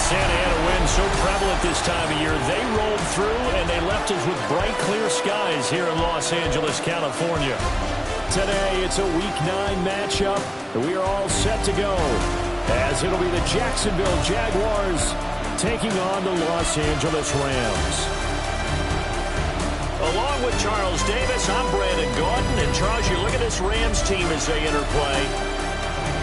Santa Ana wind so prevalent this time of year, they rolled through and they left us with bright, clear skies here in Los Angeles, California. Today, it's a Week 9 matchup, and we are all set to go, as it'll be the Jacksonville Jaguars taking on the Los Angeles Rams. Along with Charles Davis, I'm Brandon Gordon, and Charles, you look at this Rams team as they interplay.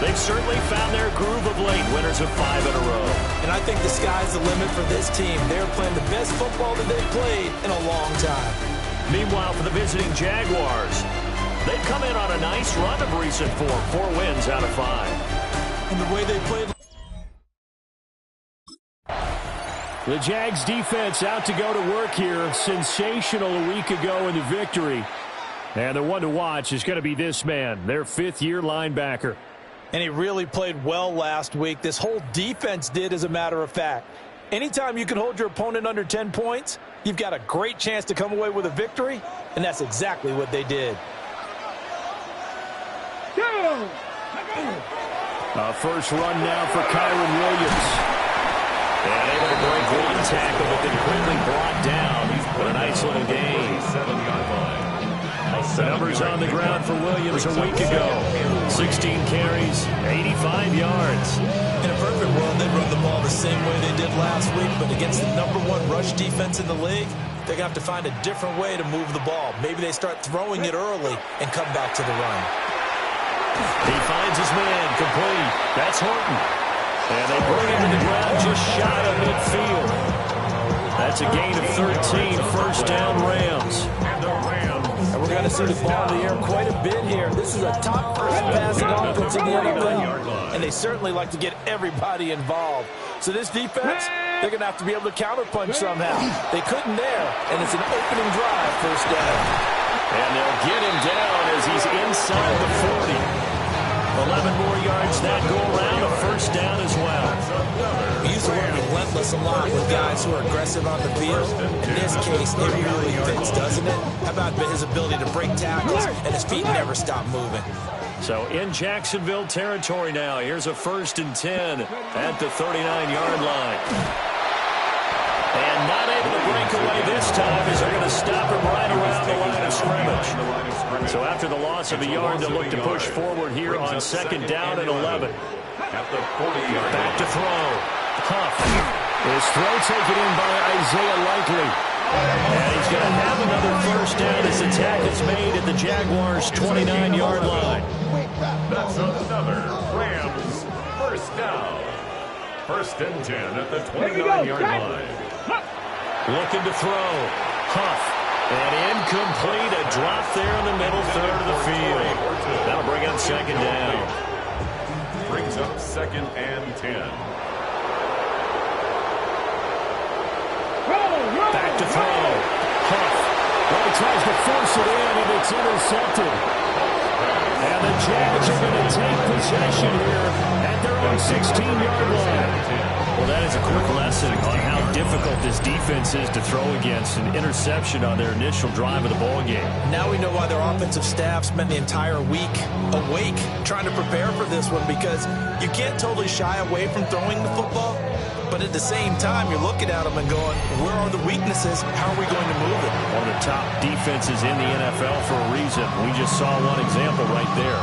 They've certainly found their groove of late, winners of 5 in a row. And I think the sky's the limit for this team. They're playing the best football that they've played in a long time. Meanwhile, for the visiting Jaguars, they've come in on a nice run of recent form, 4 wins out of 5. And the way they played. The Jags defense out to go to work here. Sensational a week ago in the victory. And the one to watch is going to be this man, their 5th-year linebacker. And he really played well last week. This whole defense did, as a matter of fact. Anytime you can hold your opponent under 10 points, you've got a great chance to come away with a victory, and that's exactly what they did. First run now for Kyron Williams. And able to break one tackle, but then quickly brought down for a nice little gain. The numbers on the ground for Williams a week ago. 16 carries, 85 yards. In a perfect world, they'd run the ball the same way they did last week, but against the #1 rush defense in the league, they're going to have to find a different way to move the ball. Maybe they start throwing it early and come back to the run. He finds his man, complete. That's Horton. And they bring him to the ground just shy of midfield. That's a gain of 13, first down Rams. And we're going to see the ball in the air quite a bit here. This is a top first passing offense in the NFL. And they certainly like to get everybody involved. So this defense, they're going to have to be able to counterpunch somehow. They couldn't there, and it's an opening drive, first down. And they'll get him down as he's inside the 40. 11 more yards that go around, a first down as well. We use the word relentless a lot with guys who are aggressive on the field. In this case, it really fits, doesn't it? How about his ability to break tackles and his feet never stop moving? So in Jacksonville territory now, here's a 1st and 10 at the 39-yard line. And not able to break away this time as they're going to stop him right around the line of scrimmage. So after the loss of a yard, they'll look to push forward here on 2nd down and 11. Back to throw. Huff. His throw taken in by Isaiah Likely. And he's going to have another first down as the tackle is made at the Jaguars' 29-yard line. That's another Rams first down. 1st and 10 at the 29-yard line. Looking to throw. Huff. And incomplete. A drop there in the middle third of the field. That'll bring up 2nd down. Brings up 2nd and 10. Back to throw. Huff. Well, he tries to force it in, and it's intercepted. And the Jags are going to take possession here at their own 16-yard line. Well, that is a quick lesson on how difficult this defense is to throw against. An interception on their initial drive of the ballgame. Now we know why their offensive staff spent the entire week awake trying to prepare for this one, because you can't totally shy away from throwing the football. But at the same time, you're looking at them and going, where are the weaknesses? How are we going to move it? One of the top defenses in the NFL for a reason. We just saw one example right there.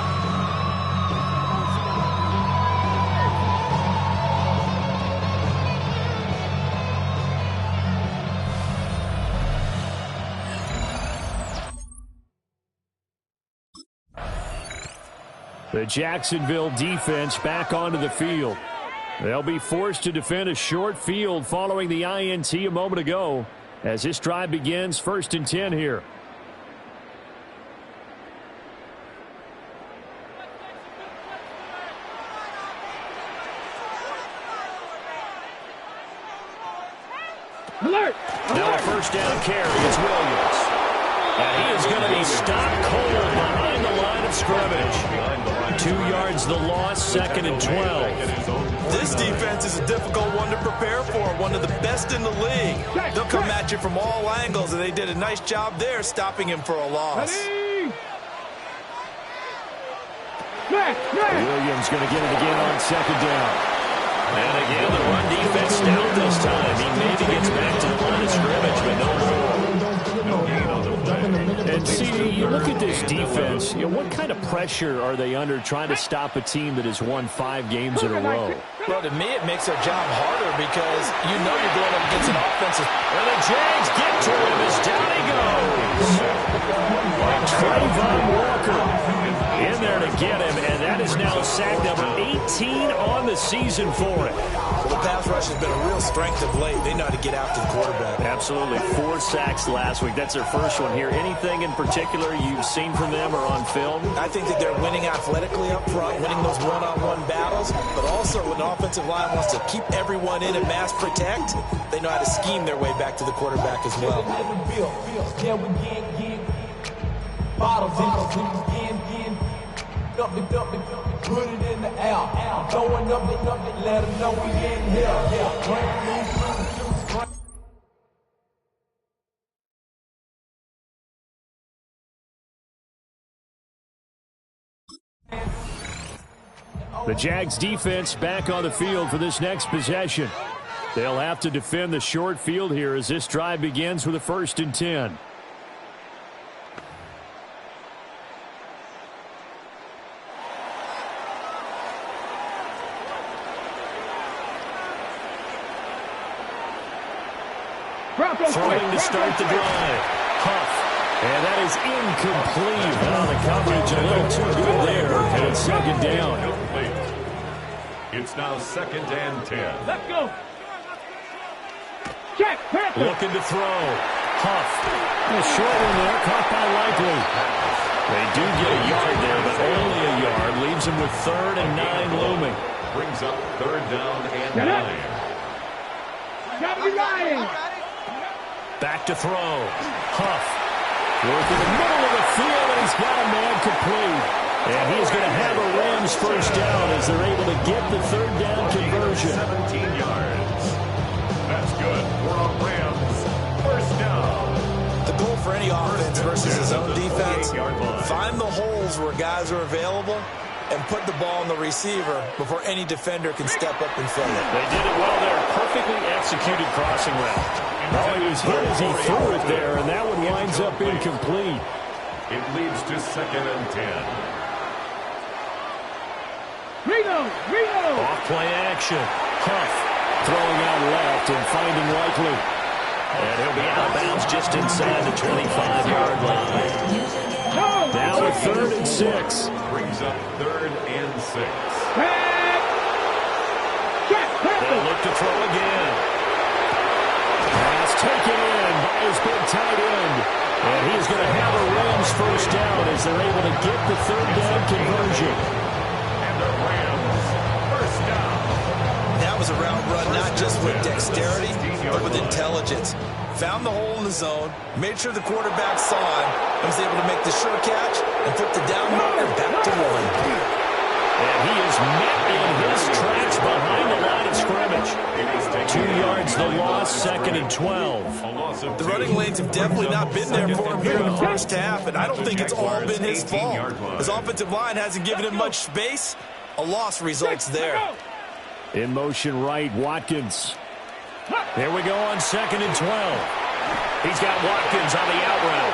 The Jacksonville defense back onto the field. They'll be forced to defend a short field following the INT a moment ago as this drive begins. 1st and 10 here. Alert! Now a first down carry. It's Williams. And he is going to be stopped cold behind the line of scrimmage. 2 yards the loss, 2nd and 12. This defense is a difficult one to prepare for, one of the best in the league. They'll come at you from all angles, and they did a nice job there stopping him for a loss. Williams going to get it again on 2nd down. And again, the run defense stout this time. He maybe gets back to the line of scrimmage, but no more. No gain on the play. And CD, you look at this defense, what kind of pressure are they under trying to stop a team that has won 5 games in a row? Well, to me, it makes their job harder because you know you're going up against an offensive. And the Jags get to him as down he goes. Trayvon Walker in there to get him, and that is now sack number 18 on the season for him. Well, the pass rush has been a real strength of late. They know how to get after the quarterback. Absolutely. 4 sacks last week. That's their first one here. Anything in particular you've seen from them or on film? I think that they're winning athletically up front, winning those one-on-one battles, but also when the offensive line wants to keep everyone in and mass protect, they know how to scheme their way back to the quarterback as well. Put it in the air, throwing up it, let them know we in here. The Jags defense back on the field for this next possession. They'll have to defend the short field here as this drive begins with a 1st and 10. Throwing to start the drive. Huff. And that is incomplete. Well, the coverage a little too good there. And it's 2nd down. It's now 2nd and 10. Let's go. Check. Looking to throw. Huff. A short one there. Caught by Likely. They do get a yard there, but only a yard. Leaves them with 3rd and 9 looming. Brings up 3rd down and 9. Gotta be lying. Back to throw. Huff. Work in the middle of the field, and he's got a man complete. And he's going to have a Rams 1st down as they're able to get the 3rd down conversion. 17 yards. That's good for a Rams 1st down. The goal for any offense versus his own defense, find the holes where guys are available and put the ball on the receiver before any defender can step up and fill it. They did it well there. Perfectly executed crossing route. Oh, he was hit as he threw it there, and that one winds up incomplete. It leads to 2nd and 10. Reno. Off play action. Huff throwing out left and finding Likely. And he'll be out of bounds just inside the 25-yard line. Now a 3rd and 6. Brings up 3rd and 6. They'll look to throw again. Pass taken in by his big tight end. And he's going to have a Rams 1st down as they're able to get the 3rd down conversion. And the Rams 1st down. That was a route run not just with dexterity, but with intelligence. Found the hole in the zone, made sure the quarterback saw him, and was able to make the sure catch and put the down marker back to 1. And he is met in his tracks behind the line of scrimmage. 2 yards the loss, 2nd and 12. The running lanes have definitely not been there for him here in the 1st half, and I don't think it's all been his fault. His offensive line hasn't given him much space. A loss results there. In motion right, Watkins. There we go on 2nd and 12. He's got Watkins on the out route.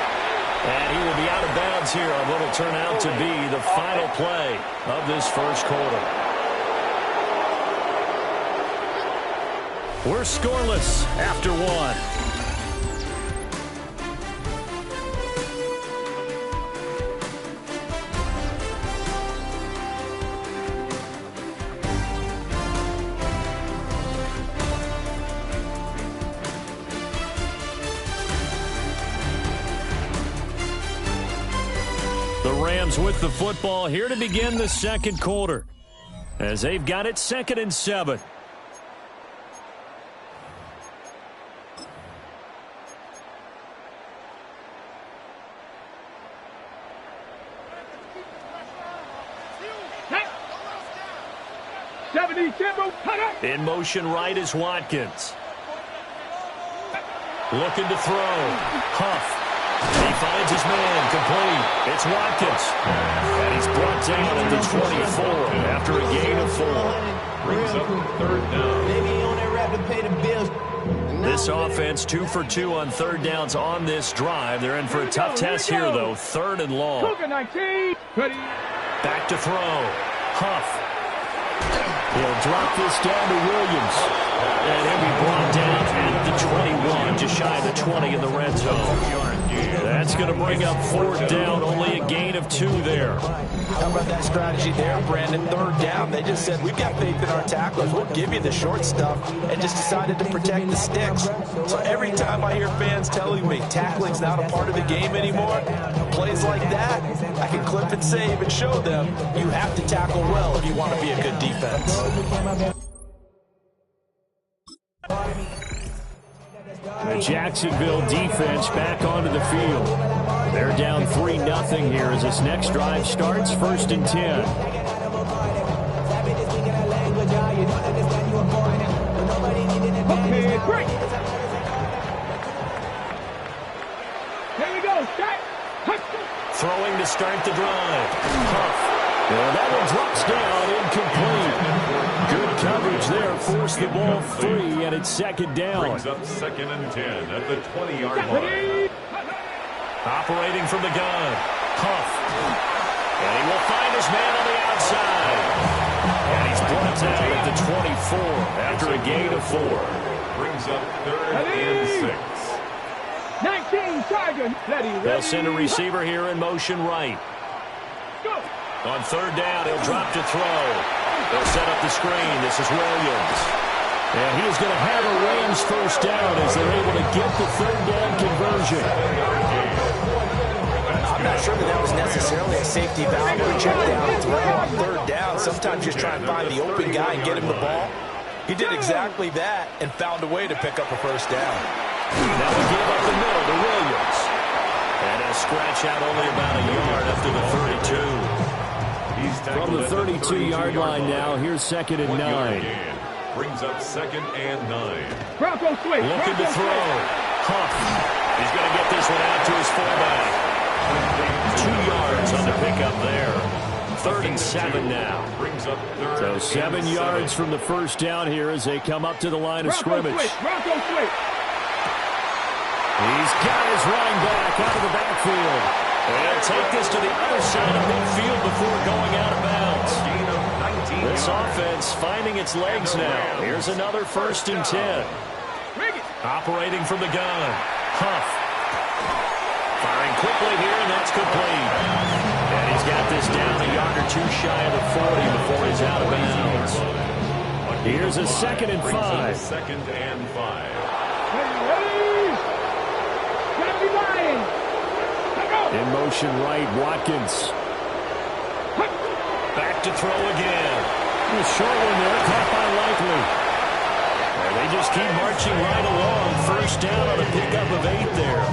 And he will be out of bounds here on what will turn out to be the final play of this 1st quarter. We're scoreless after 1. The Rams with the football here to begin the 2nd quarter as they've got it 2nd and 7. In motion right is Watkins. Looking to throw. Huff. He finds his man, complete. It's Watkins. And he's brought down at the 24 after a gain of 4. Brings up third down. This offense 2 for 2 on third downs on this drive. They're in for a tough test here, though. 3rd and long. Back to throw. Huff. He'll drop this down to Williams. And he'll be brought down at the 21, just shy of the 20 in the red zone. That's going to bring up 4th down, only a gain of 2 there. How about that strategy there, Brandon? 3rd down, they just said, we've got faith in our tacklers. We'll give you the short stuff, and just decided to protect the sticks. So every time I hear fans telling me tackling's not a part of the game anymore, plays like that, I can clip and save and show them you have to tackle well if you want to be a good defense. The Jacksonville defense back onto the field. They're down 3-0 here as this next drive starts. 1st and 10. Okay, great. Here we go. Throwing to start the drive. Huff. And that one drops down, incomplete. Good coverage there, forced the ball free, and it's 2nd down. Brings up 2nd and 10 at the 20-yard line. Operating from the gun. Huff. And he will find his man on the outside. And he's brought down at the 24 after a gain of 4. Brings up 3rd and 6. 19, Tiger. Ready. They'll send a receiver here in motion right. Go. On 3rd down, he'll drop to throw. They'll set up the screen. This is Williams. And he's going to have a Rams 1st down as they're able to get the 3rd down conversion. I'm not sure that was necessarily a safety valve or a check down throw on 3rd down. Sometimes just try and find the open guy and get him the ball. He did exactly that and found a way to pick up a 1st down. Now we give up the middle to Williams. And a scratch out only about a yard after the 32. From the 32-yard line now, here's 2nd and 9. Brings up 2nd and 9. Bronco switch. Looking to throw. Huff. He's going to get this one out to his fullback. 2 yards on the pickup there. 3rd and 7 now. Brings up 3rd. So 7 yards from the 1st down here as they come up to the line of scrimmage. Bronco switch. He's got his running back out of the backfield. And he'll take this to the other side of midfield before going out of bounds. This offense finding its legs now. Here's another 1st and 10. Operating from the gun. Huff. Firing quickly here, and that's complete. And he's got this down a yard or 2 shy of the 40 before he's out of bounds. Here's a 2nd and 5. 2nd and 5. In motion right, Watkins. Back to throw again. A short one there, caught by Likely. And they just keep marching right along. 1st down on a pickup of 8 there.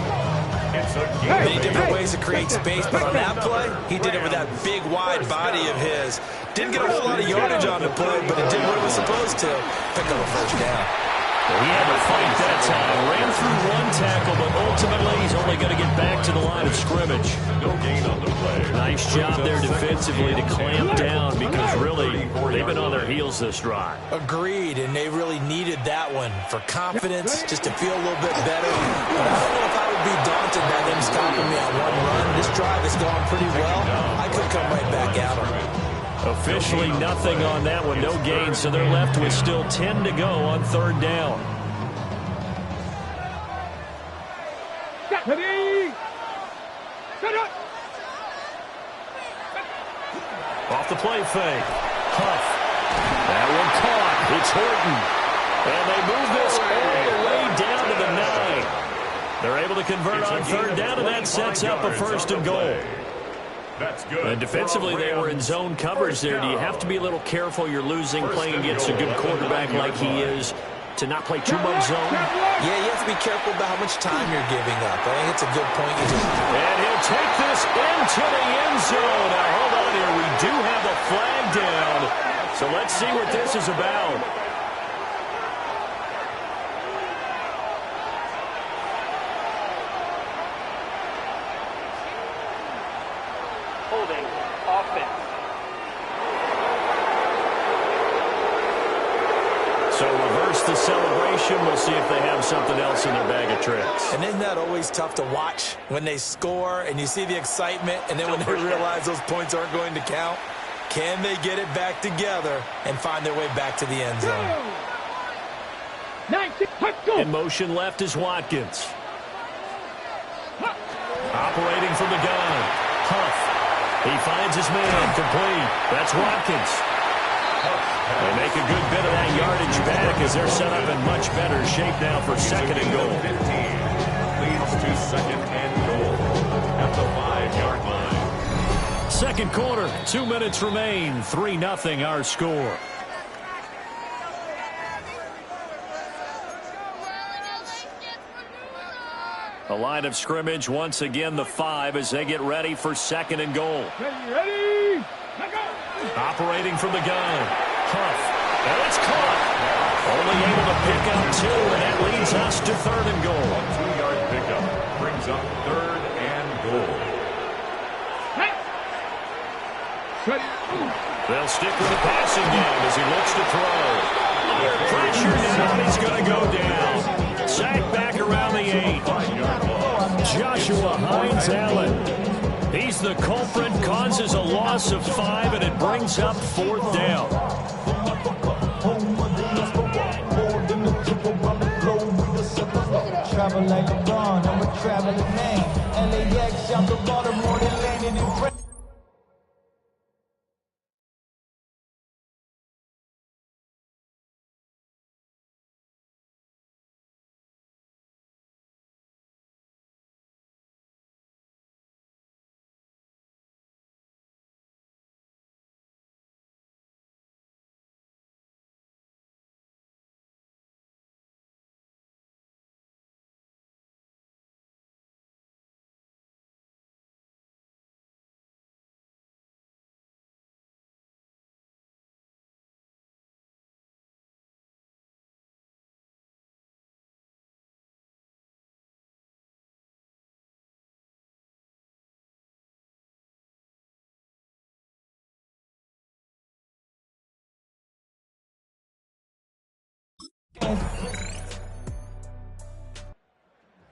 Many different ways to create space, but on that play, he did it with that big, wide body of his. Didn't get a whole lot of yardage on the play, but it did what it was supposed to. Pick up a 1st down. He had to fight that time. Ran through 1 tackle, but ultimately he's only going to get back to the line of scrimmage. No gain on the play. Nice job there defensively to clamp down because really they've been on their heels this drive. Agreed, and they really needed that one for confidence, just to feel a little bit better. But I don't know if I would be daunted by them stopping me on 1 run. This drive has gone pretty well. I could come right back at them. Officially nothing on that one, no gain, so they're left with still 10 to go on 3rd down. Off the play fake. Huff. That one caught. It's Horton. And they move this all the way down to the 9. They're able to convert on 3rd down, and that sets up a 1st and goal. That's good. And defensively, they were in zone coverage there. Do you have to be a little careful? You're losing, playing against a good quarterback like he is, to not play too much zone? Yeah, you have to be careful about how much time you're giving up. I think it's a good point. And he'll take this into the end zone. Now, hold on here. We do have a flag down. So let's see what this is about. holding offense. So reverse the celebration. We'll see if they have something else in their bag of tricks. And isn't that always tough to watch when they score and you see the excitement, and then when they realize those points aren't going to count? Can they get it back together and find their way back to the end zone? In motion left is Watkins. Operating from the gun. Huff. He finds his man. Complete. That's Watkins. They make a good bit of that yardage back as they're set up in much better shape now for second and goal. 15 leads to second and goal at the 5-yard line. Second quarter, 2 minutes remain. 3-0 our score. A line of scrimmage, once again the 5 as they get ready for second and goal. Ready? Operating from the gun. Huff. And it's caught. Only able to pick up 2, and that leads us to third and goal. A 2-yard pickup brings up third and goal. They'll stick with the passing game as he looks to throw. Under pressure now, he's going to go down. Sack back around the 8. Joshua Hines-Allen. He's the culprit, causes a loss of 5, and it brings up fourth down. Travel like LeBron, I'm a traveling man. LAX, shout to Baltimore, they landed in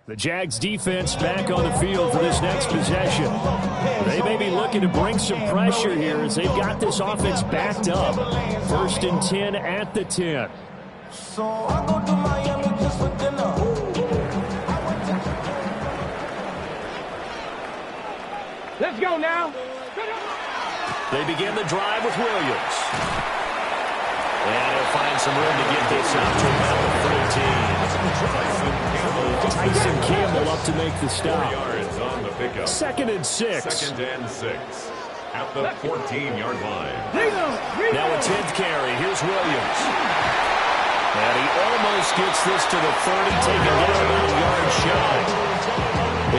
The Jags defense back on the field for this next possession. They may be looking to bring some pressure here as they've got this offense backed up. First and 10 at the 10. So I go to Miami just for dinner. Let's go now. They begin the drive with Williams. And he'll find some room to get this out to about the 14. Tyson Campbell up to make the 4 stop. yards on the pickup. Second and 6. Second and 6 at the 14-yard line. Now a 10th carry. Here's Williams. And he almost gets this to the 30, taken down about a yard shy.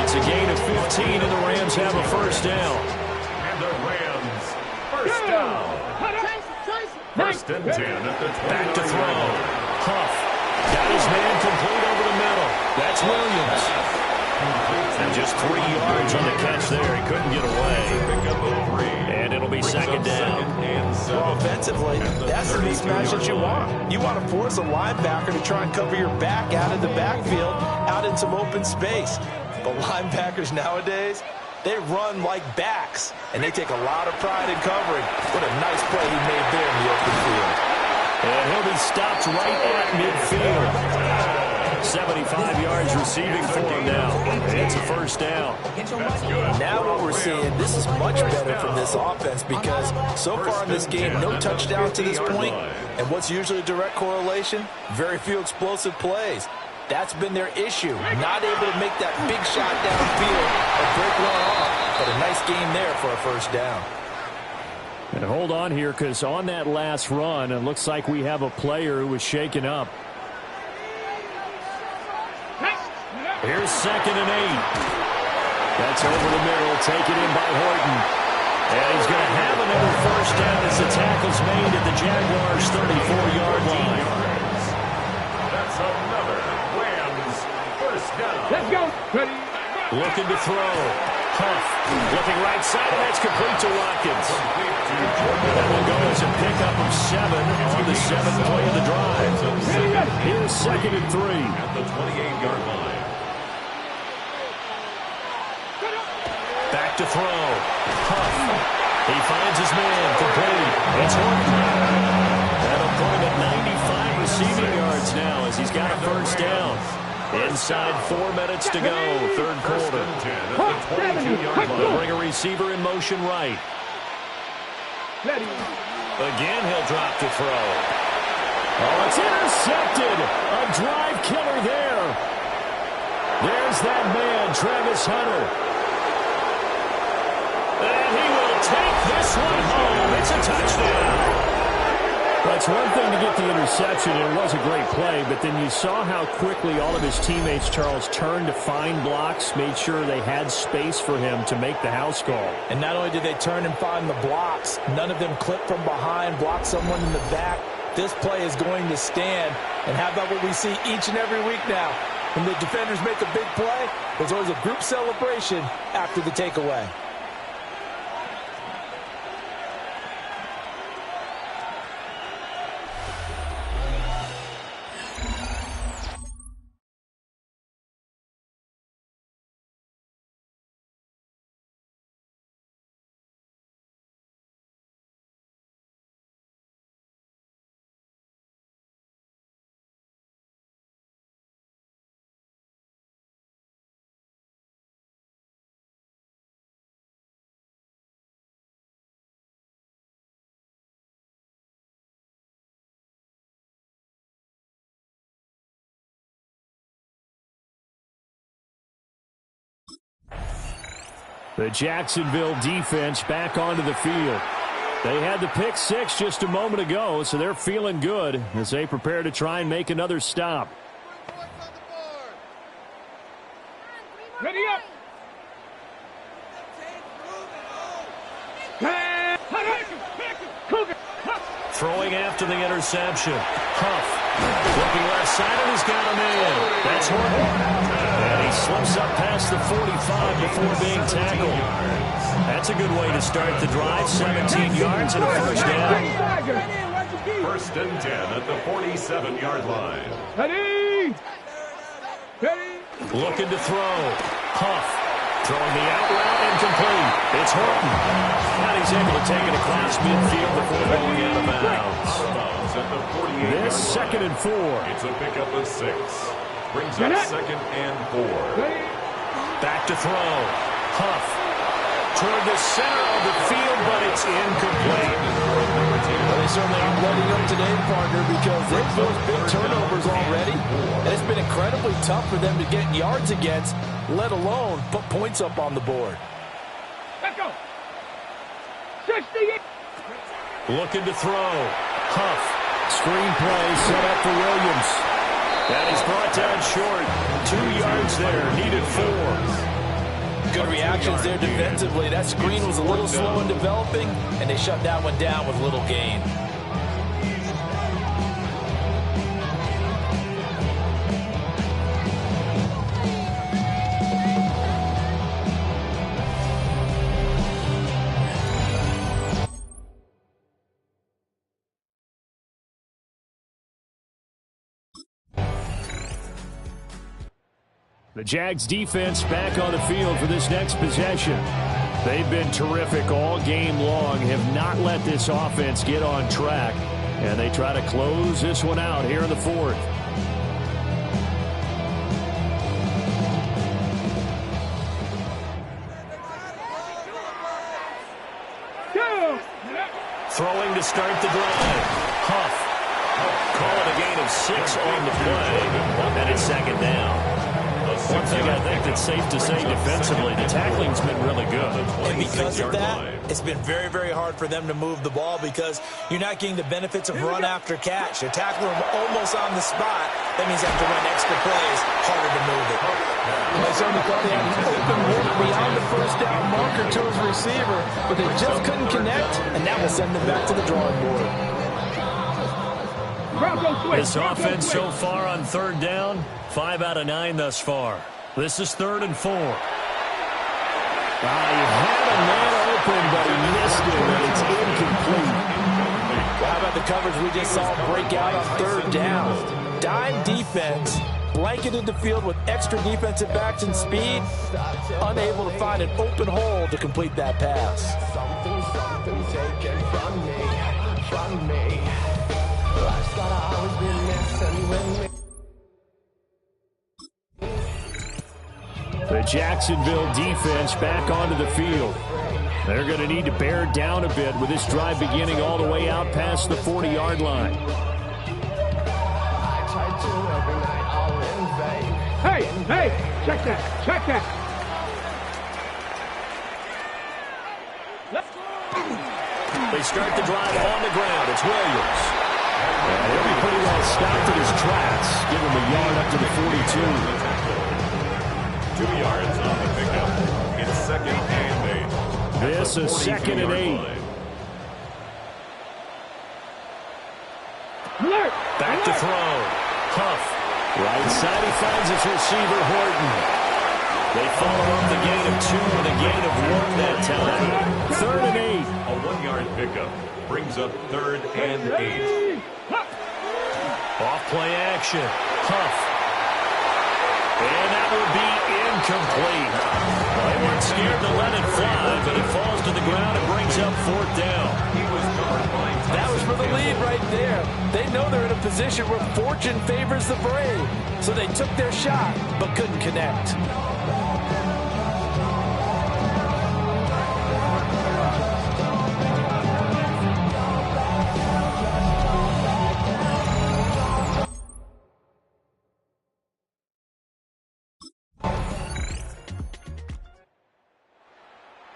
It's a gain of 15, and the Rams have a first down. And the Rams first down. First and 10 at the 20. Back to throw. Huff. Got his man complete over the middle. That's Williams. And just 3 yards on the catch there. He couldn't get away. And it'll be second down. Well, offensively, that's the mismatch that you want. You want to force a linebacker to try and cover your back out of the backfield, out in some open space. But linebackers nowadays, they run like backs, and they take a lot of pride in covering. What a nice play he made there in the open field. And he'll be stopped right at midfield. 75 yards receiving for him now. It's a first down. Now what we're seeing, this is much better from this offense because so far in this game, no touchdown to this point. And what's usually a direct correlation? Very few explosive plays. That's been their issue. Not able to make that big shot downfield or break one off. But a nice game there for a first down. And hold on here, because on that last run, it looks like we have a player who was shaken up. Here's second and 8. That's over the middle, taken in by Horton. And he's going to have another first down as the tackle's made at the Jaguars' 34-yard line. That's another Rams first down. Let's go. Ready. Looking to throw. Huff looking right side, and that's complete to Watkins. That will go as a pickup of 7 on the 7th play of the drive. Here's 2nd and 3. At the 28-yard line. Back to throw. Huff. He finds his man. Complete. It's Horton. That'll put him at 95 receiving yards now as he's got a first down. Inside 4 minutes to go, third quarter. They'll bring a receiver in motion right. Again, he'll drop to throw. Oh, it's intercepted. A drive killer there. There's that man, Travis Hunter. And he will take this one home. It's a touchdown. Well, it's one thing to get the interception, and it was a great play, but then you saw how quickly all of his teammates, Charles, turned to find blocks, made sure they had space for him to make the house call. And not only did they turn and find the blocks, none of them clipped from behind, blocked someone in the back. This play is going to stand. And how about what we see each and every week now? When the defenders make a big play, there's always a group celebration after the takeaway. The Jacksonville defense back onto the field. They had the pick 6 just a moment ago, so they're feeling good as they prepare to try and make another stop. Ready up. Throwing after the interception. Huff looking left side, and he's got a man. That's Horton. And he slips up past the 45 before being tackled. That's a good way to start the drive. 17 yards and a first down. 1st and 10 at the 47-yard line. Ready. Ready. Looking to throw. Huff throwing the out route, incomplete. It's Horton. And he's able to take it across midfield before going out of bounds. At the 48-yard This line. 2nd and 4. It's a pickup of 6. Brings up 2nd and 4. Back to throw. Huff toward the center of the field, but it's incomplete. Well, they certainly aren't letting up today, partner, because they've those big turnovers already. And it's been incredibly tough for them to get yards against, let alone put points up on the board. Let's go. 68. Looking to throw. Huff. Screen play set up for Williams. And he's brought down short. 2 yards there. Needed 4. Good reactions there defensively. That screen was a little slow in developing, and they shut that one down with little gain. The Jags defense back on the field for this next possession. They've been terrific all game long, have not let this offense get on track, and they try to close this one out here in the 4th. Throwing to start the drive. Huff. Call it a gain of 6 on the play. And it's 2nd down. One thing I think that's safe to say defensively, the tackling's been really good. And because of that, it's been very, very hard for them to move the ball because you're not getting the benefits of run after catch. You're tackling them almost on the spot. That means you have to run extra plays, harder to move it. They certainly thought they had an open look beyond the first down marker to his receiver, but they just couldn't connect, and that will send them back to the drawing board. This offense so far on 3rd down, 5 out of 9 thus far. This is 3rd and 4. He had a man open, but he missed it, and it's incomplete. How about the coverage we just saw break out on third down? Dime defense, blanketed the field with extra defensive backs and speed, unable to find an open hole to complete that pass. Something taken from me. Life's gotta always be messing with me. The Jacksonville defense back onto the field. They're going to need to bear down a bit with this drive beginning all the way out past the 40-yard line. Hey, check that. They start the drive on the ground. It's Williams. He'll be pretty well stopped in his tracks. Give him a yard up to the 42. 2 yards on the pickup. It's second and 8. This is second and 8. Back to throw. Huff. Right side, he finds his receiver, Horton. They follow up the gain of 2 with a gain of 1 that time. Third and 8. A 1-yard pickup brings up third and 8. Off play action. Huff. And that would be incomplete. They weren't scared to let it fly, but it falls to the ground and brings up fourth down. That was for the lead right there. They know they're in a position where fortune favors the brave. So they took their shot, but couldn't connect.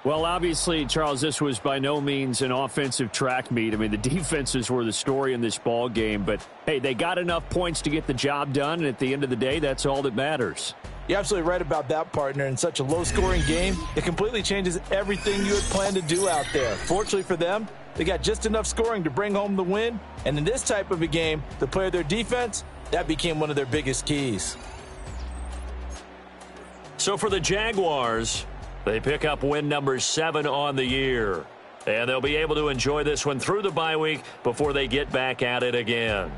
Well, obviously, Charles, this was by no means an offensive track meet. I mean, the defenses were the story in this ball game. But, hey, they got enough points to get the job done, and at the end of the day, that's all that matters. You're absolutely right about that, partner. In such a low-scoring game, it completely changes everything you had planned to do out there. Fortunately for them, they got just enough scoring to bring home the win. And in this type of a game, to play their defense, that became one of their biggest keys. So for the Jaguars, they pick up win number 7 on the year. And they'll be able to enjoy this one through the bye week before they get back at it again.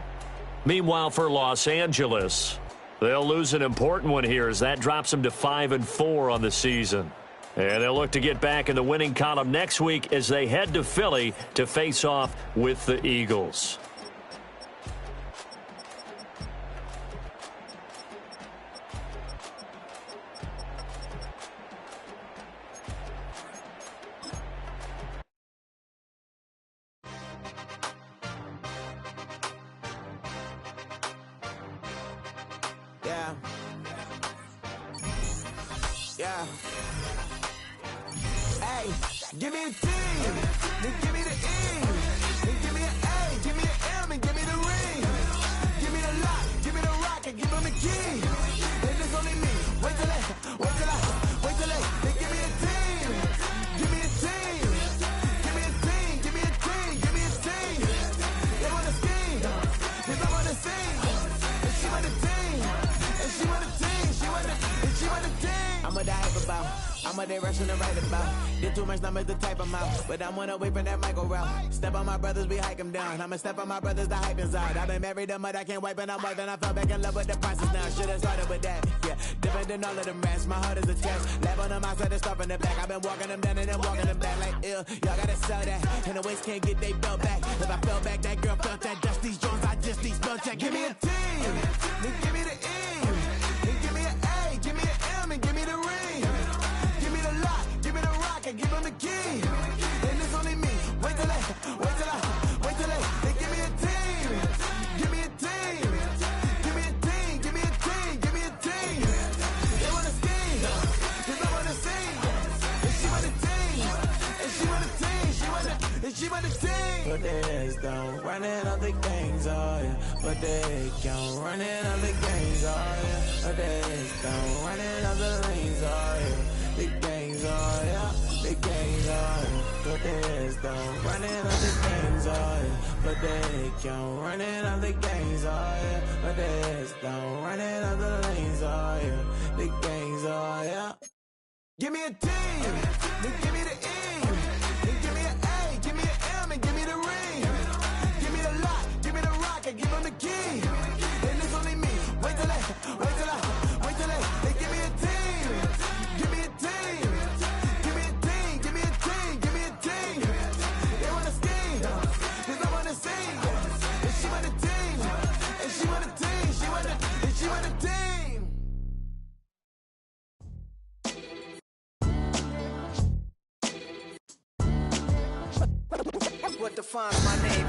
Meanwhile, for Los Angeles, they'll lose an important one here as that drops them to 5-4 on the season. And they'll look to get back in the winning column next week as they head to Philly to face off with the Eagles. Yeah. Hey, give me a T, then give me the E, then give me an A, give me an M, and give me the ring. Give me the lock, give me the rock, and give them the key. Then it's only me. Wait till they, then give me a team. Give me a team. Give me a team, give me a team, give me a team. They want to scheme, cause I want to sing. And she want a team, and she want a team, she want a team. I'm what I hype about. I'm what they rushing to write about. Did too much numbers to type them out. But I'm one away from that Michael route. Step on my brothers, we hike them down. I'ma step on my brothers, the hype is out. I've been married to mud, I can't wipe it out more than I fell back in love with the process now. Should've started with that. Yeah, different than all of them rats. My heart is attached. Lab on them outside and stuff in the back. I've been walking them down and then walking them back like ill. Y'all gotta sell that. And the waist can't get they belt back. If I fell back, that girl felt that. Dust these joints, I just need spell check. Give me a team. Then give me the E. Then give me an A. Give me an M and give me the ring. Give them the key, and it's only me. Wait till they, they give me a team. Give me a team. Give me a team. Give me a team. Give me a team. They wanna scheme, cause I wanna sing. And she want a team. And she want a team. She want a team. But there's don't running all the gangs, oh yeah. But they don't running all the gangs, oh yeah. But there's don't running all the lanes, oh yeah. The gangs, oh yeah. The gangs are, but there's don't running on the gangs are, but they can't running on the gangs are, but there's don't running on the lanes are, the gangs are, yeah. Give me a T, then give me the E, then give me an A, give me an M, and give me the ring. Give me the lock, give me the rock, and give them the key. And it's only me. Wait till they give me a team. Give me a team. Give me a team. Give me a team. Give me a team. They want to scheme, 'cause I want to sing. And she want a team. And she want a team. She want a team. What defines my name?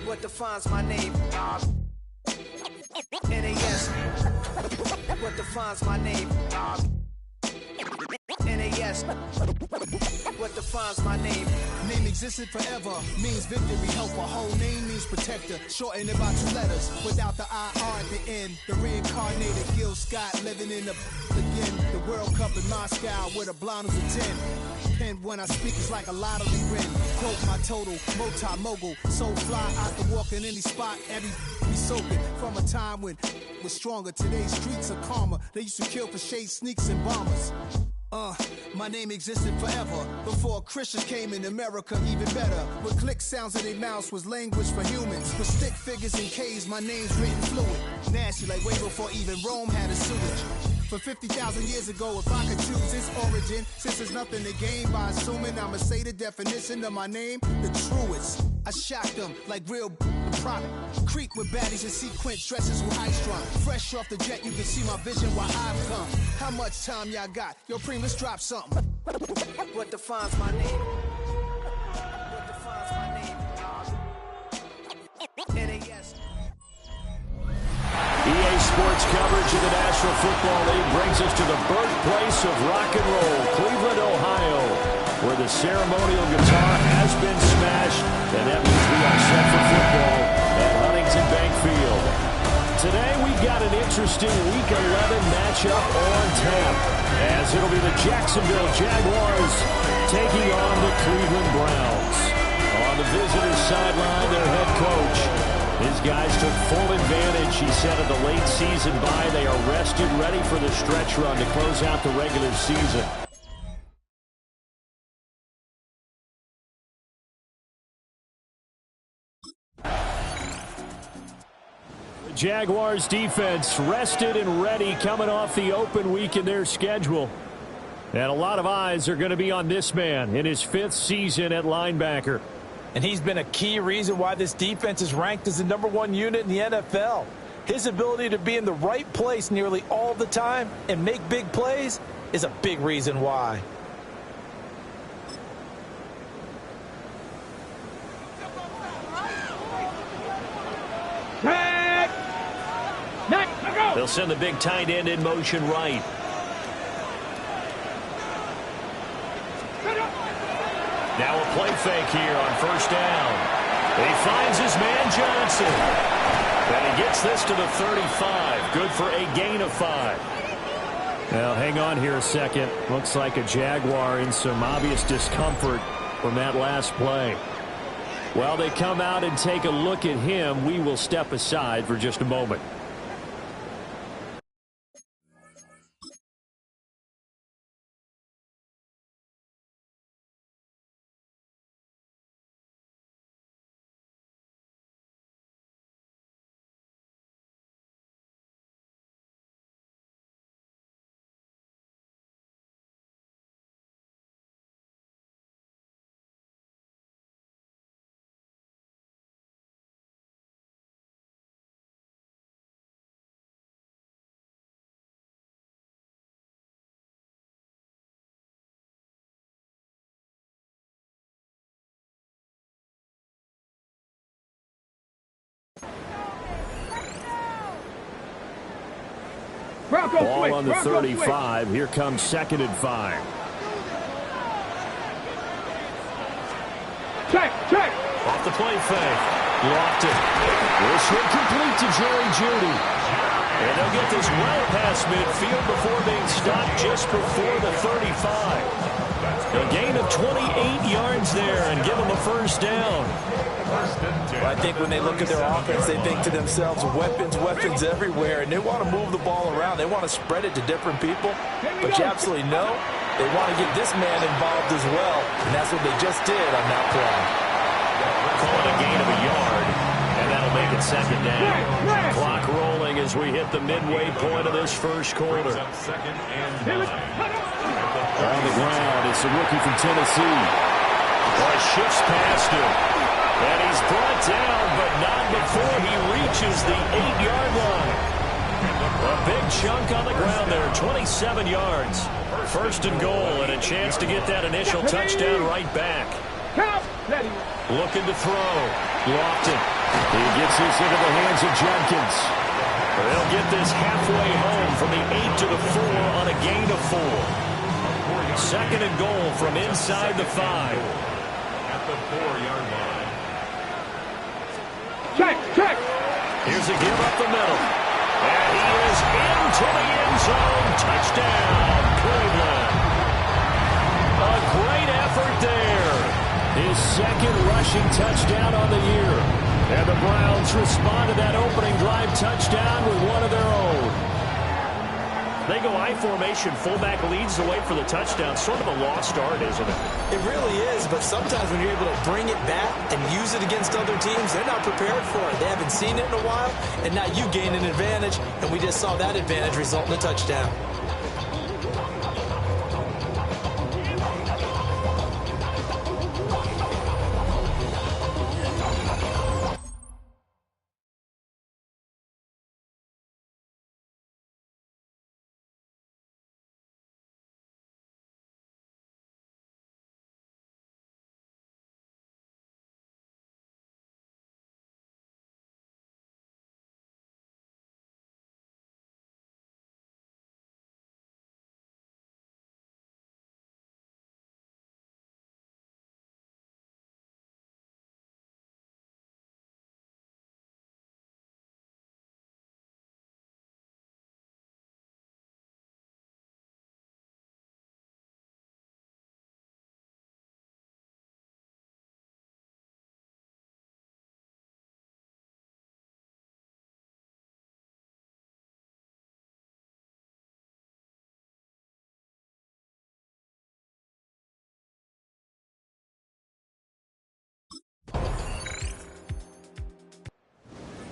What defines my name? NAS. What defines my name? NAS. What defines my name? Name existed forever, means victory, helper. Whole name means protector, shortened it by 2 letters, without the IR at the end. The reincarnated Gil Scott, living in the again. The World Cup in Moscow, with a blonde who's a 10. Pen when I speak, it's like a lottery win. Quote my total, multi-mogul, so fly out the walk in any spot, every be soaking. From a time when was stronger, today's streets are calmer. They used to kill for shade sneaks and bombers. My name existed forever, before Christians came in America, even better. With click sounds in their mouths was language for humans. With stick figures and K's, my name's written fluid. Nasty like way before even Rome had a sewage. For 50,000 years ago, if I could choose its origin, since there's nothing to gain by assuming, I'ma say the definition of my name, the truest. I shocked them like real product. Creek with baddies and sequence dresses with high strung. Fresh off the jet, you can see my vision while I've come. How much time y'all got? Yo, Preem, let's drop something. What defines my name? What defines my name? NAS. EA Sports coverage of the National Football League brings us to the birthplace of rock and roll, Cleveland, Ohio, where the ceremonial guitar has been smashed, and that means we are set for football at Huntington Bank Field. Today we've got an interesting Week 11 matchup on tap, as it'll be the Jacksonville Jaguars taking on the Cleveland Browns. On the visitors' sideline, their head coach. His guys took full advantage, he said, of the late season bye. They are rested, ready for the stretch run to close out the regular season. The Jaguars defense rested and ready coming off the open week in their schedule. And a lot of eyes are going to be on this man in his 5th season at linebacker. And he's been a key reason why this defense is ranked as the #1 unit in the NFL. His ability to be in the right place nearly all the time and make big plays is a big reason why. They'll send the big tight end in motion right. Now a play fake here on 1st down. He finds his man Johnson. And he gets this to the 35. Good for a gain of 5. Now hang on here a second. Looks like a Jaguar in some obvious discomfort from that last play. While they come out and take a look at him, we will step aside for just a moment. Ball on the 35. Here comes 2nd and 5. Check. Off the play fake. Locked it. This hit complete to Jerry Jeudy. And they'll get this well past midfield before being stopped just before the 35. A gain of 28 yards there and give them a first down. Well, I think when they look at their offense, they think to themselves, weapons everywhere, and they want to move the ball around. They want to spread it to different people. But you absolutely know they want to get this man involved as well, and that's what they just did on that play. Calling a gain of a yard, and that'll make it second down. Clock rolling as we hit the midway point of this first quarter. Second and 9. On the ground, it's a rookie from Tennessee. Well, shifts past him. And he's brought down, but not before he reaches the 8-yard line. A big chunk on the ground there, 27 yards. First and goal, and a chance to get that initial touchdown right back. Looking to throw. Lofton. He gets this into the hands of Jenkins. They'll get this halfway home from the 8 to the 4 on a gain of 4. Second and goal from inside the 5. At the 4-yard line. Check. Here's a give up the middle. And he is into the end zone. Touchdown, Cleveland. A great effort there. His second rushing touchdown on the year. And the Browns respond to that opening drive touchdown with one of their own. They go I formation. Fullback leads the way for the touchdown. Sort of a lost art, isn't it? It really is, but sometimes when you're able to bring it back and use it against other teams, they're not prepared for it. They haven't seen it in a while, and now you gain an advantage, and we just saw that advantage result in a touchdown.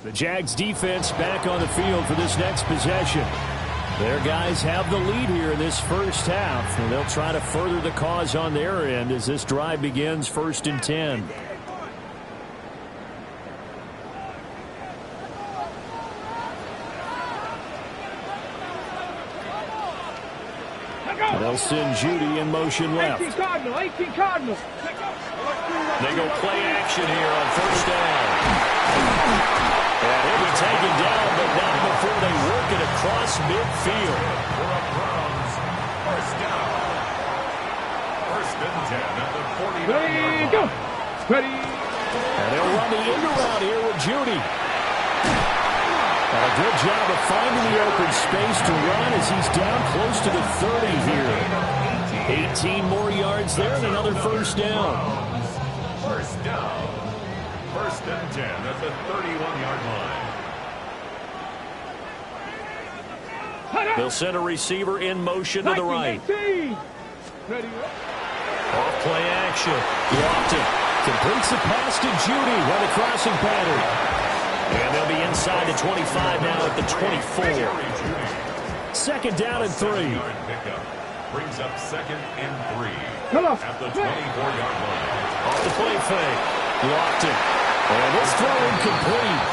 The Jags defense back on the field for this next possession. Their guys have the lead here in this first half, and they'll try to further the cause on their end as this drive begins. First and 10. They'll send Judy in motion left. 18 Cardinal. They go play action here on first down. And he'll be taken down, but not before they work it across midfield. For a Crumbs. First down. First and 10 at the 49-yard line. Ready. And they'll run the end around here with Judy. And a good job of finding the open space to run as he's down close to the 30 here. 18 more yards there and another first down. First down. First and 10 at the 31-yard line. They'll send a receiver in motion to the right. Ready. Off play action. Lofton completes the pass to Judy. Run a crossing pattern. And they'll be inside the 25 now at the 24. Second down and 3. Brings up second and 3 Come on. at the 24-yard line. Off the play fake. Lofton. And this throw incomplete.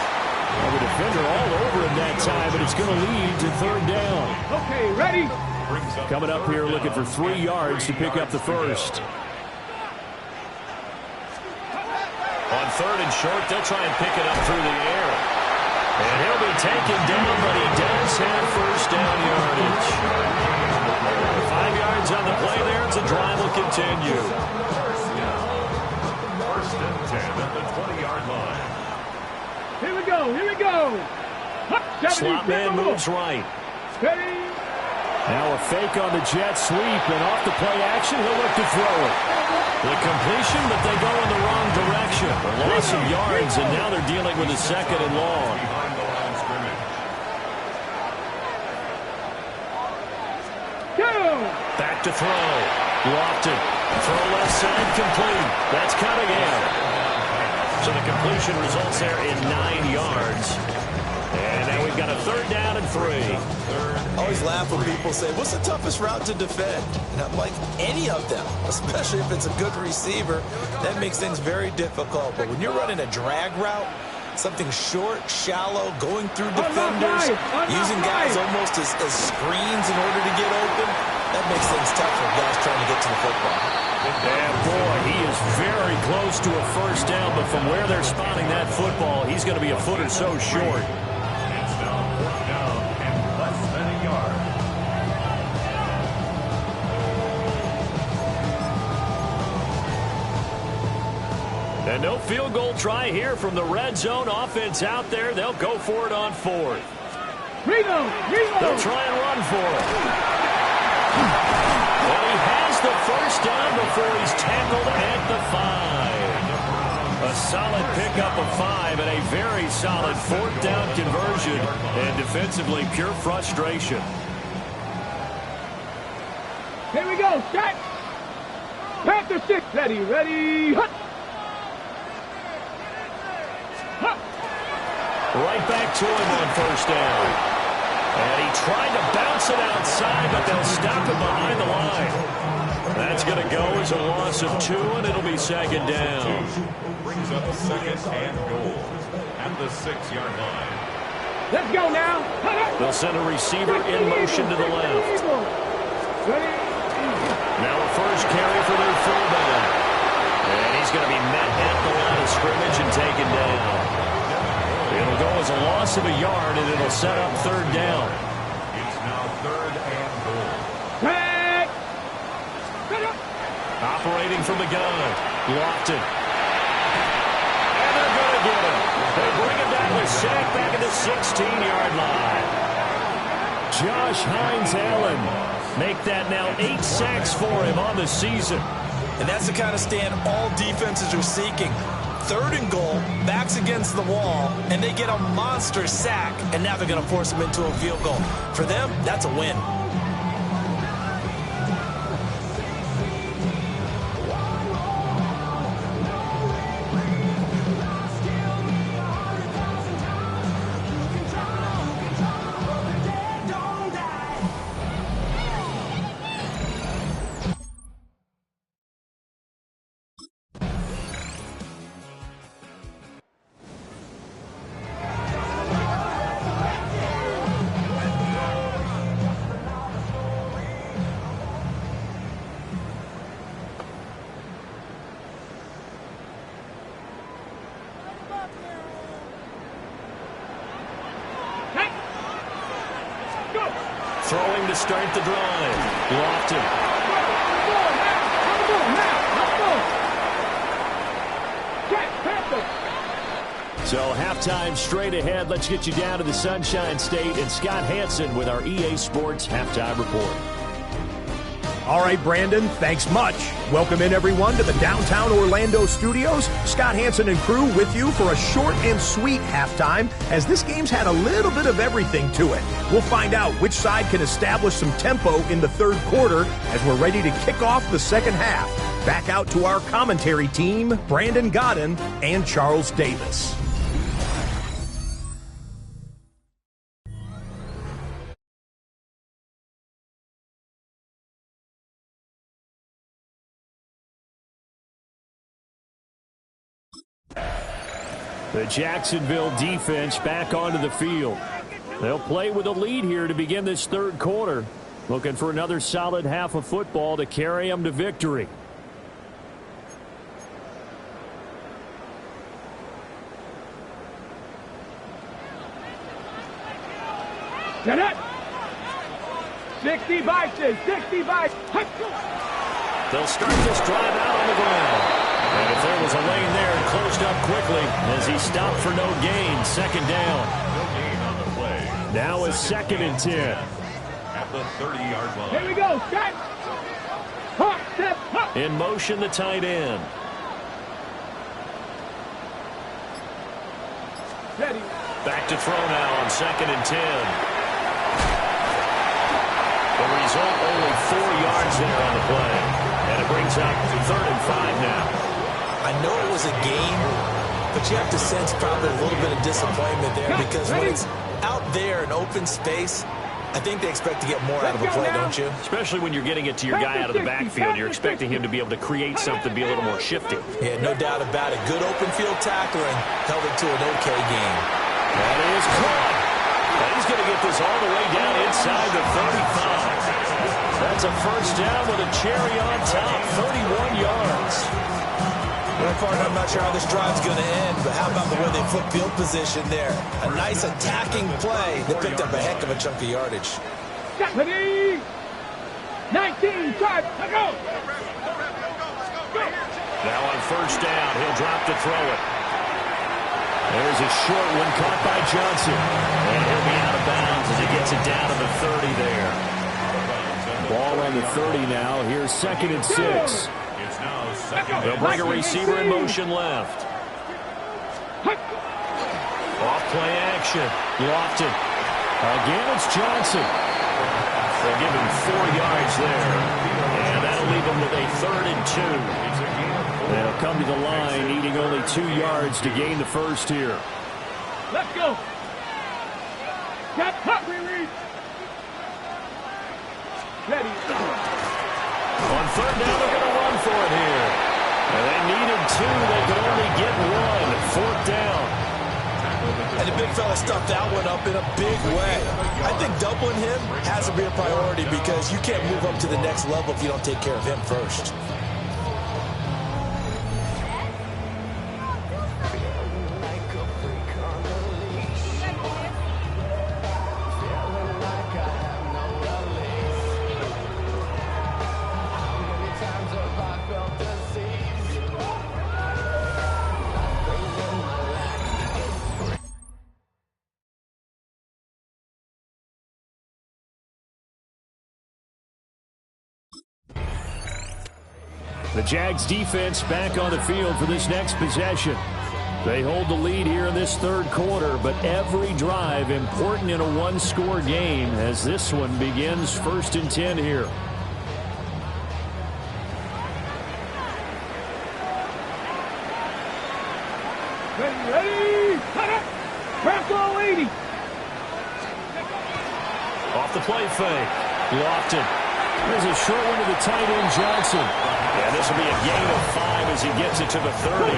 Well, the defender all over him that time, but it's going to lead to third down. Okay, ready. Coming up here looking for 3 yards to pick up the first. On third and short, they'll try and pick it up through the air. And he'll be taken down, but he does have first down yardage. 5 yards on the play there as the drive will continue. First and 10 at the 20-yard line. Here we go. Slot man moves right. Ready. Now a fake on the jet sweep, and off the play action, he'll look to throw it. The completion, but they go in the wrong direction. A loss of yards, and now they're dealing with a second and long. Behind the line of scrimmage. Back to throw. Lofton. Throw left side, complete. That's Cunningham. So the completion results there in 9 yards. And now we've got a 3rd down and 3. I always laugh when people say, what's the toughest route to defend? And I'm like, any of them, especially if it's a good receiver. That makes things very difficult. But when you're running a drag route, something short, shallow, going through defenders, using guys almost as screens in order to get open, that makes things tough for guys trying to get to the football. And boy, he is very close to a 1st down, but from where they're spotting that football, he's going to be a foot or so short. It's now 4th down and less than a yard. And no field goal try here from the red zone. Offense out there. They'll go for it on 4th. They'll try and run for it. And he has the 1st down before he's tackled at the 5. A solid pickup of 5 and a very solid 4th down conversion. And defensively, pure frustration. Here we go, set. Panther 6, ready, hut. Right back to him on 1st down. And he tried to bounce it outside, but they'll stop him behind the line. That's going to go as a loss of 2, and it'll be 2nd down. Brings up 2nd and goal at the 6-yard line. Let's go now. They'll send a receiver in motion to the left. Now a 1st carry for their fullback. And he's going to be met at the line of scrimmage and taken down. It'll go as a loss of a yard, and it'll set up 3rd down. It's now 3rd and goal. Operating from the gun. Lofton. And they're going to get him. They bring him down with sack back at the 16-yard line. Josh Hines-Allen make that now 8 sacks for him on the season. And that's the kind of stand all defenses are seeking. 3rd and goal, backs against the wall, and they get a monster sack, and now they're going to force them into a field goal. For them, that's a win. Throwing to start the drive. Lofton. So halftime straight ahead. Let's get you down to the Sunshine State and Scott Hansen with our EA Sports Halftime Report. All right, Brandon, thanks much. Welcome in, everyone, to the downtown Orlando studios. Scott Hansen and crew with you for a short and sweet halftime, as this game's had a little bit of everything to it. We'll find out which side can establish some tempo in the 3rd quarter as we're ready to kick off the 2nd half. Back out to our commentary team, Brandon Godden and Charles Davis. The Jacksonville defense back onto the field. They'll play with a lead here to begin this 3rd quarter. Looking for another solid half of football to carry them to victory. Set it. 60 biceps, 60 biceps. They'll start this drive out on the ground. And if there was a lane there, it closed up quickly as he stopped for no gain. 2nd down. No gain on the play. Now it's 2nd and 10. At at the 30-yard line. Here we go, Scott. Hop, step, hop. In motion, the tight end. Ready. Back to throw now on 2nd and 10. The result, only 4 yards there on the play. And it brings up 3rd and 5 now. I know it was a game, but you have to sense probably a little bit of disappointment there because when it's out there in open space, I think they expect to get more out of a play, don't you? Especially when you're getting it to your guy out of the backfield. You're expecting him to be able to create something, be a little more shifty. Yeah, no doubt about it. Good open field tackling held it to an okay game. That is caught. And he's going to get this all the way down inside the 35. That's a first down with a cherry on top, 31 yards. Well, partner, I'm not sure how this drive's going to end, but how about the way they flip field position there? A nice attacking play that picked up a heck of a chunk of yardage. Ready. 19, charge, go. Now on first down, he'll drop to throw it. There's a short one caught by Johnson. And he'll be out of bounds as he gets it down to the 30 there. Ball on the 30 now. Here's 2nd and 6. They'll bring a receiver in motion left. Off play action. Lofton. Again, it's Johnson. They'll give him 4 yards there. And that'll leave him with a 3rd and 2. They'll come to the line, needing only 2 yards to gain the first here. Let's go. Step, hop, read. Ready. On 3rd down, they're going to run for it here. And they needed 2. They could only get 1. 4th down. And the big fella stuffed that one up in a big way. I think doubling him has to be a priority because you can't move up to the next level if you don't take care of him first. The Jags defense back on the field for this next possession. They hold the lead here in this 3rd quarter, but every drive important in a one-score game as this one begins 1st and 10 here. Ready. Cut it. Press all 80. Off the play fake. Lofton. There's a short one to the tight end, Johnson. And this will be a gain of 5 as he gets it to the 30.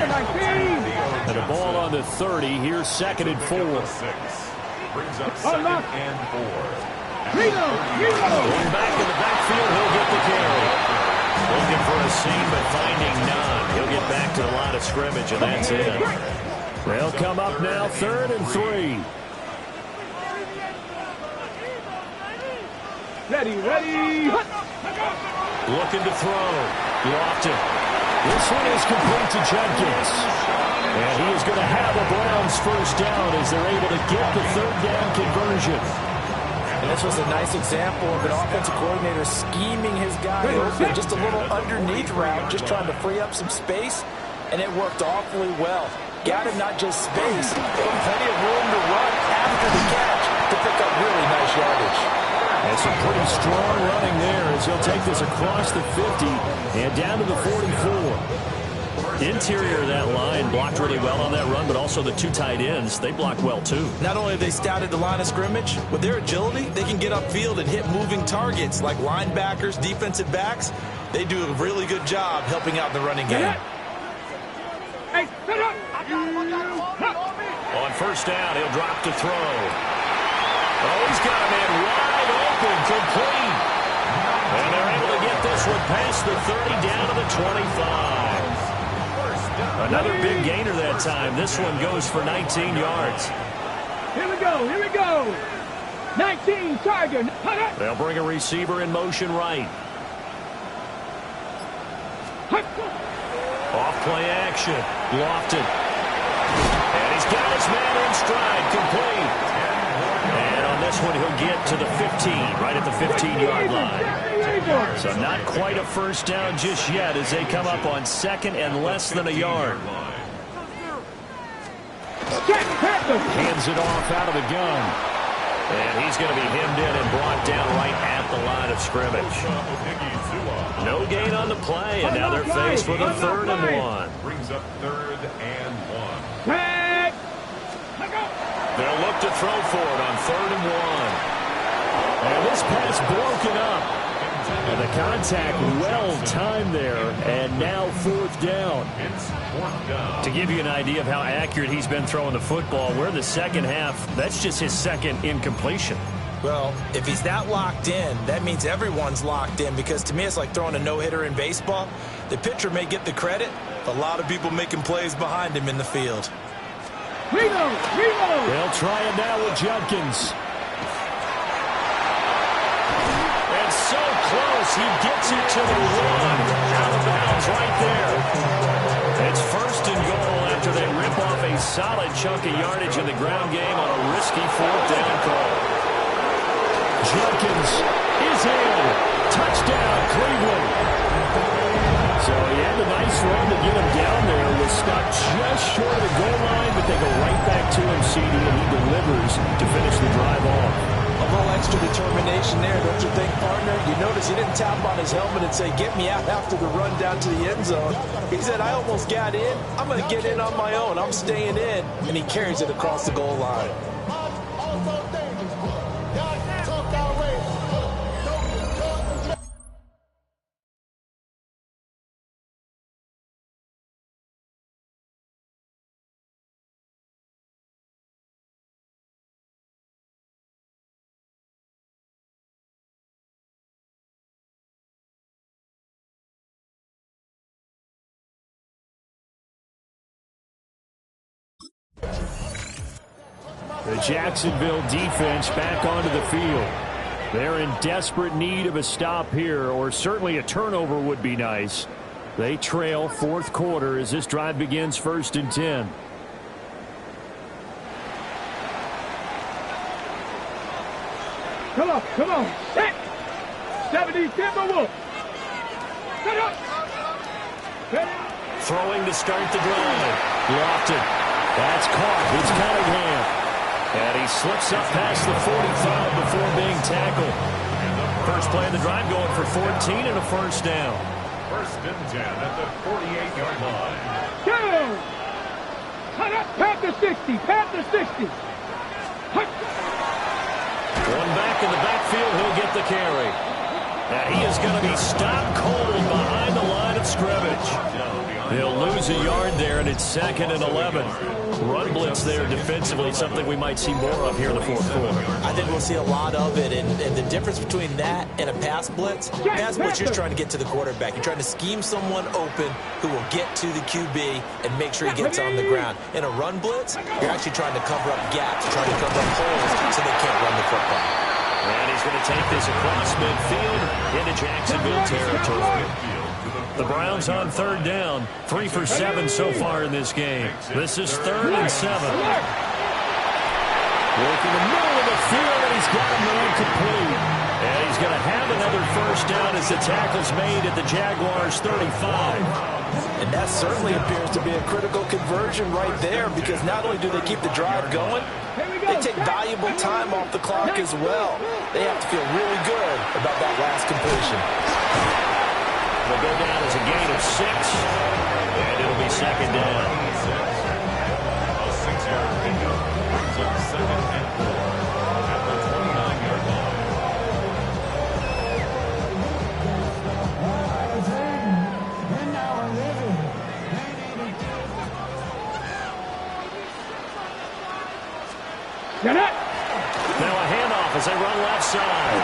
And a ball on the 30. Here's 2nd and 4. Brings up 2nd and 4. Going back in the backfield, he'll get the carry. Looking for a seam, but finding none. He'll get back to the line of scrimmage, and that's it. They'll come up now, 3rd and 3. Ready. Looking to throw. Lofton. This one is complete to Jenkins. And he is going to have a Browns first down as they're able to get the 3rd down conversion. And this was a nice example of an offensive coordinator scheming his guy open, just a little underneath route, just trying to free up some space, and it worked awfully well. Got him not just space, but plenty of room to run after the catch to pick up really nice yardage. And some pretty strong running there as he'll take this across the 50 and down to the 44. Interior of that line blocked really well on that run, but also the 2 tight ends, they blocked well too. Not only have they scouted the line of scrimmage, with their agility, they can get upfield and hit moving targets like linebackers, defensive backs. They do a really good job helping out in the running game. Hey, set up. On first down, he'll drop to throw. Oh, he's got a man wide open, complete. And they're able to get this one past the 30 down to the 25. Another big gainer that time. This one goes for 19 yards. Here we go. 19, target. They'll bring a receiver in motion right. Off play action. Lofton. And he's got his man in stride, complete. And on this one, he'll get to the 15, right at the 15-yard line. So not quite a first down just yet as they come up on second and less than a yard. Hands it off out of the gun. And he's going to be hemmed in and brought down right at the line of scrimmage. No gain on the play, and now they're faced with a 3rd and 1. Brings up 3rd and 1. They'll look to throw for it on 3rd and 1. And this pass broken up. And the contact well-timed there, and now 4th down. It's 4th down. To give you an idea of how accurate he's been throwing the football, we're in the second half. That's just his second incompletion. Well, if he's that locked in, that means everyone's locked in, because to me it's like throwing a no-hitter in baseball. The pitcher may get the credit, a lot of people making plays behind him in the field. They'll try it now with Judkins. And so close, he gets it to the 1. Out of bounds right there. It's 1st and goal after they rip off a solid chunk of yardage in the ground game on a risky 4th down call. Judkins is in. Touchdown, Cleveland. So he had a nice run to get him down there. Was stopped just short of the goal line, but they go right back to him, CD, and he delivers to finish the drive off. A little extra determination there, don't you think, partner? You notice he didn't tap on his helmet and say, get me out after the run down to the end zone. He said, I almost got in. I'm going to get in on my own. I'm staying in. And he carries it across the goal line. The Jacksonville defense back onto the field. They're in desperate need of a stop here, or certainly a turnover would be nice. They trail 4th quarter as this drive begins 1st and 10. Come on. Set. 70 Timberwolves. Set up. Throwing to start the drive. Lofted. That's caught. It's Cunningham. And he slips up past the 45 before being tackled. First play of the drive going for 14 and a 1st down. 1st and 10 at the 48-yard line. Go! Panther 60. Panther 60. One back in the backfield. He'll get the carry. Now he is going to be stopped cold behind the line of scrimmage. He'll lose a yard there, and it's 2nd and 11. Run blitz there defensively, something we might see more of here in the 4th quarter. I think we'll see a lot of it, and the difference between that and a pass blitz, you're just trying to get to the quarterback. You're trying to scheme someone open who will get to the QB and make sure he gets on the ground. In a run blitz, you're actually trying to cover up gaps, trying to cover up holes so they can't run the football. And he's going to take this across midfield into Jacksonville territory. The Browns on 3rd down. 3 for 7 so far in this game. This is 3rd and 7. Working the middle of the field, and he's got him incomplete. And he's going to have another 1st down as the tackle's made at the Jaguars' 35. And that certainly appears to be a critical conversion right there, because not only do they keep the drive going, they take valuable time off the clock as well. They have to feel really good about that last completion. Will go down as a gain of 6, and it'll be 2nd down. A 6-yard pickup brings up 2nd and 4 at the 29-yard line. Now a handoff as they run left side.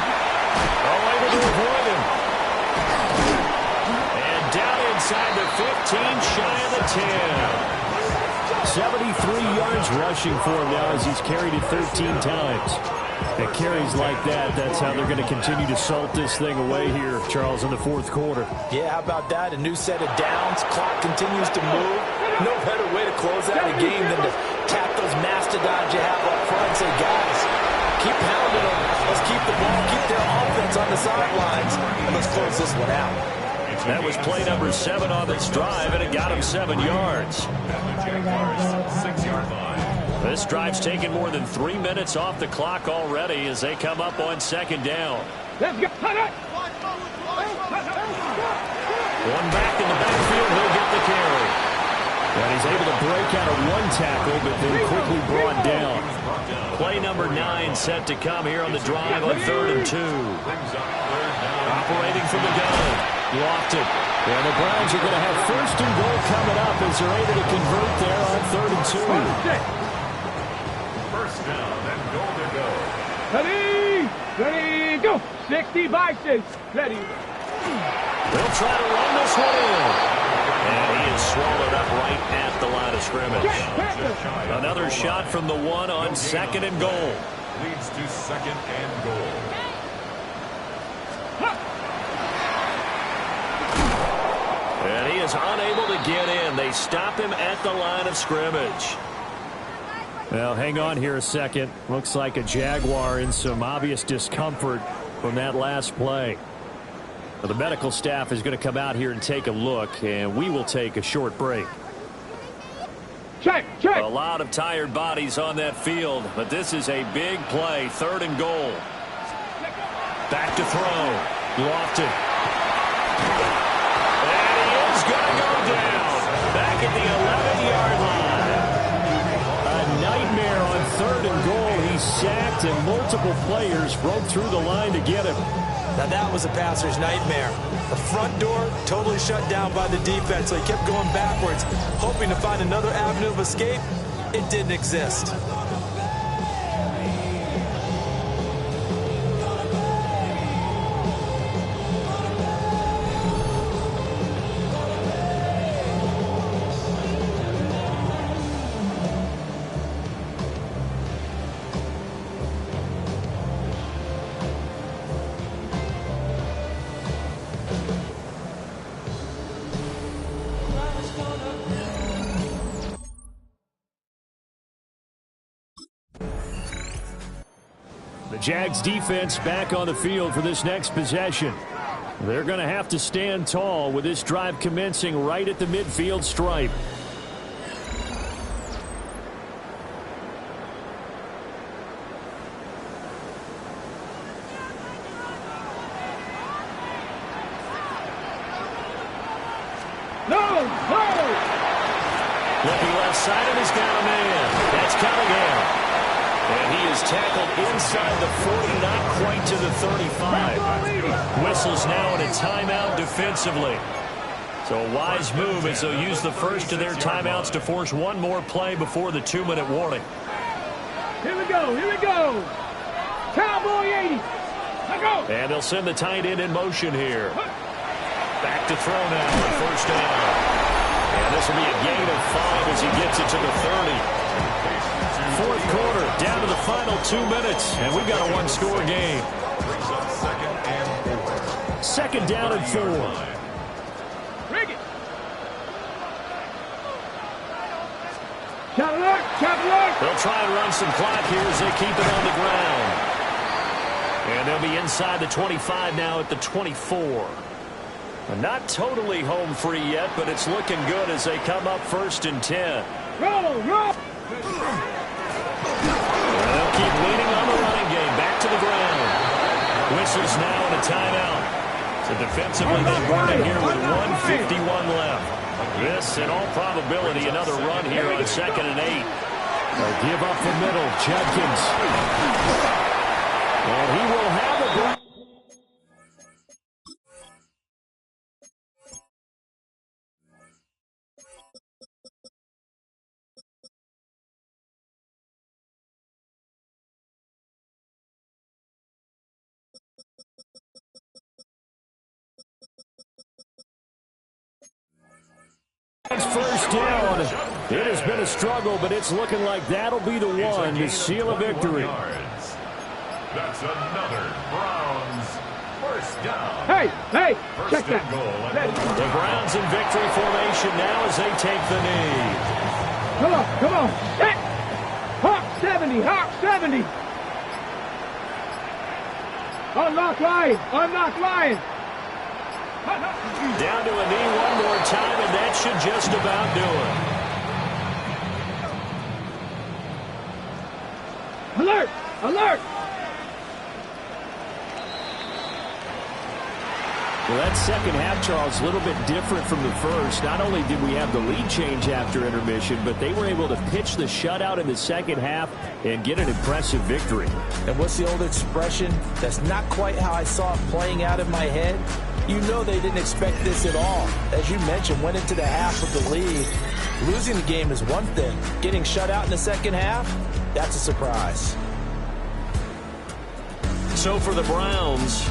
Oh, able to avoid him. Down inside the 15, shy of the 10. 73 yards rushing for him now as he's carried it 13 times. At carries like that, that's how they're going to continue to salt this thing away here, Charles, in the 4th quarter. Yeah, how about that? A new set of downs. Clock continues to move. No better way to close out a game than to tap those mastodons you have up front and say, guys, keep pounding them. Let's keep the ball, keep their offense on the sidelines, and let's close this one out. That was play number 7 on this drive, and it got him 7 yards. 6-yard line. This drive's taken more than 3 minutes off the clock already as they come up on 2nd down. Let's go. One back in the backfield, he'll get the carry. And he's able to break out of one tackle, but then quickly brought down. Play number 9 set to come here on the drive on 3rd and 2. Operating from the gun. Lofted. And the Browns are going to have 1st and goal coming up as they're able to convert there on 3rd and 2. 1st down and goal to go. Ready, ready, go. 60 by 6. Ready. They'll try to run this one in. And he is swallowed up right at the line of scrimmage. Another shot from the 1 on 2nd and goal. Leads to 2nd and goal. And he is unable to get in. They stop him at the line of scrimmage. Well, hang on here a second. Looks like a Jaguar in some obvious discomfort from that last play. Well, the medical staff is going to come out here and take a look, and we will take a short break. Check, check. A lot of tired bodies on that field, but this is a big play. 3rd and goal. Back to throw. Lofted. And he is going to go down. Back at the 11-yard line. A nightmare on 3rd and goal. He's sacked, and multiple players broke through the line to get him. Now that was a passer's nightmare. The front door totally shut down by the defense, so he kept going backwards, hoping to find another avenue of escape. It didn't exist. The Jags defense back on the field for this next possession. They're going to have to stand tall with this drive commencing right at the midfield stripe. No, no. Looking left side, and he's got a man. That's Cunningham. And he is tackled inside the 40, not quite to the 35. Whistles now in a timeout defensively. So a wise move as they'll use the first of their timeouts to force one more play before the 2-minute warning. Here we go, here we go. Cowboy 80. Let's go. And they'll send the tight end in motion here. Back to throw now on 1st down. And this will be a gain of 5 as he gets it to the 30. 4th quarter, down to the final 2 minutes, and we've got a one-score game. 2nd down and 4. Rick it. Chop. They'll try and run some clock here as they keep it on the ground. And they'll be inside the 25 now at the 24. Not totally home free yet, but it's looking good as they come up 1st and 10. Roll. They'll keep leaning on the running game. Back to the ground. Whistles now in a timeout. So defensively, they burn it here with 1:51 left. This, in all probability, another run here on 2nd and 8. They'll give up the middle. Judkins. And he will have a break. First down. It has been a struggle, but it's looking like that'll be the one to seal a victory. That's another Browns 1st down. Hey, check First and that. goal at the The Browns in victory formation now as they take the knee. Come on. Hawk 70. Unlock line! Unlock line! Down to a knee one more time, and that should just about do it. Alert! Alert! Well, that second half, Charles, a little bit different from the first. Not only did we have the lead change after intermission, but they were able to pitch the shutout in the second half and get an impressive victory. And what's the old expression? That's not quite how I saw it playing out in my head. You know they didn't expect this at all. As you mentioned, went into the half with the lead. Losing the game is one thing. Getting shut out in the second half, that's a surprise. So for the Browns,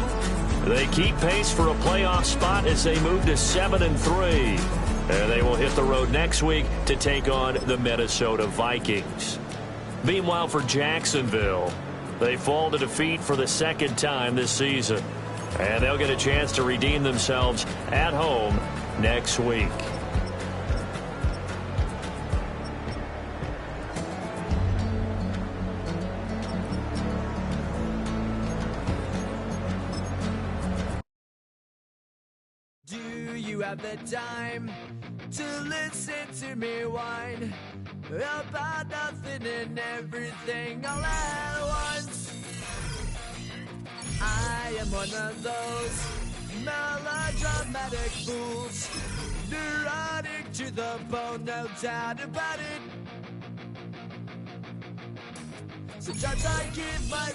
they keep pace for a playoff spot as they move to 7-3. And they will hit the road next week to take on the Minnesota Vikings. Meanwhile, for Jacksonville, they fall to defeat for the second time this season. And they'll get a chance to redeem themselves at home next week. You have the time to listen to me whine about nothing and everything all at once. I am one of those melodramatic fools, neurotic to the bone, no doubt about it. Sometimes I give my